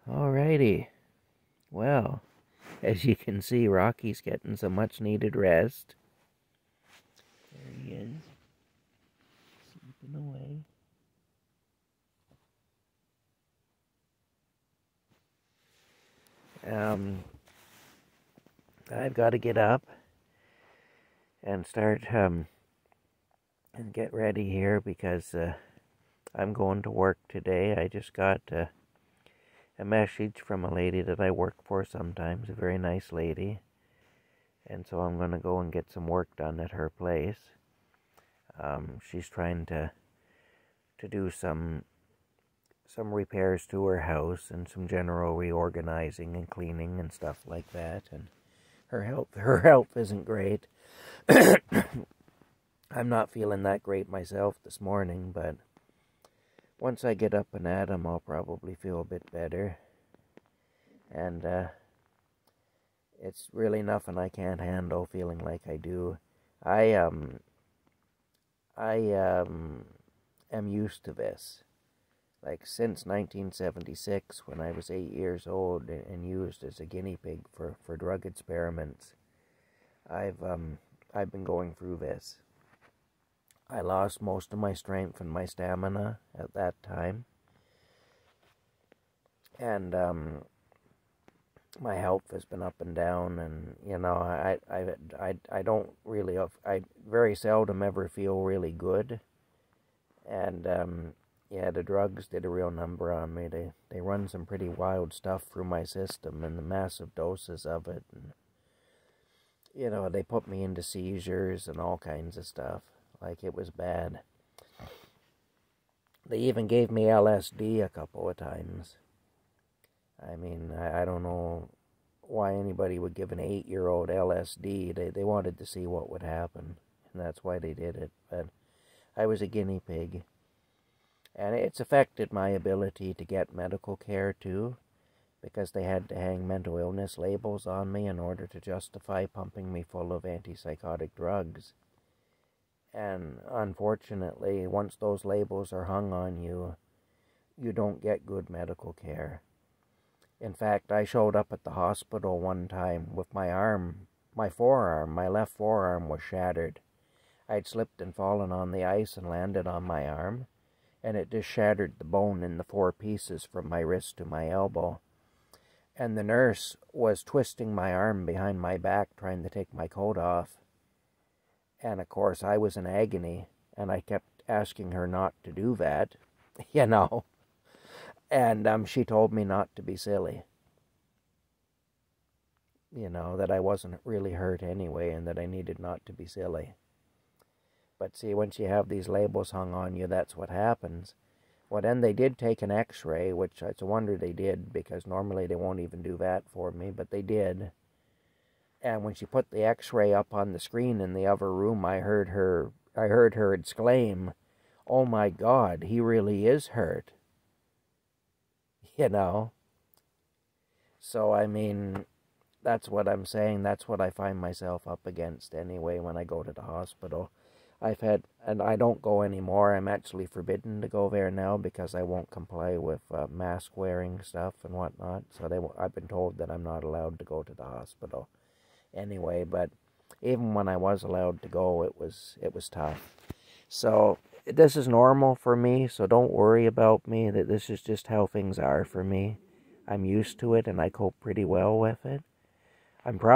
Alrighty. Well, as you can see, Rocky's getting some much needed rest. There he is, sleeping away. I've got to get up and start and get ready here because I'm going to work today. I just got a message from a lady that I work for sometimes, a very nice lady, and so I'm going to go and get some work done at her place. She's trying to do some repairs to her house and some general reorganizing and cleaning and stuff like that, and her health isn't great. I'm not feeling that great myself this morning, but once I get up and at 'em, I'll probably feel a bit better. And it's really nothing I can't handle, feeling like I do. I am used to this. Like since 1976, when I was 8 years old and used as a guinea pig for drug experiments, I've been going through this. I lost most of my strength and my stamina at that time, and my health has been up and down. And you know, I don't really, I very seldom ever feel really good, and yeah, the drugs did a real number on me. They run some pretty wild stuff through my system, and the massive doses of it. And, you know, they put me into seizures and all kinds of stuff. Like, it was bad. They even gave me LSD a couple of times. I mean, I don't know why anybody would give an 8-year-old LSD. They wanted to see what would happen, and that's why they did it. But I was a guinea pig. And it's affected my ability to get medical care, too, because they had to hang mental illness labels on me in order to justify pumping me full of antipsychotic drugs. And unfortunately, once those labels are hung on you, you don't get good medical care. In fact, I showed up at the hospital one time with my left forearm was shattered. I'd slipped and fallen on the ice and landed on my arm, and it just shattered the bone into 4 pieces from my wrist to my elbow. And the nurse was twisting my arm behind my back, trying to take my coat off. And of course, I was in agony, and I kept asking her not to do that, you know. And she told me not to be silly. You know, that I wasn't really hurt anyway, and that I needed not to be silly. But see, once you have these labels hung on you, that's what happens. Well, then they did take an x-ray, which it's a wonder they did, because normally they won't even do that for me, but they did. And when she put the x-ray up on the screen in the other room, I heard her exclaim, "Oh my God, he really is hurt." You know? So, I mean, that's what I'm saying. That's what I find myself up against anyway when I go to the hospital. And I don't go anymore. I'm actually forbidden to go there now because I won't comply with mask wearing stuff and whatnot. So I've been told that I'm not allowed to go to the hospital anyway. But even when I was allowed to go, it was tough. So this is normal for me. So don't worry about me. That this is just how things are for me. I'm used to it, and I cope pretty well with it. I'm probably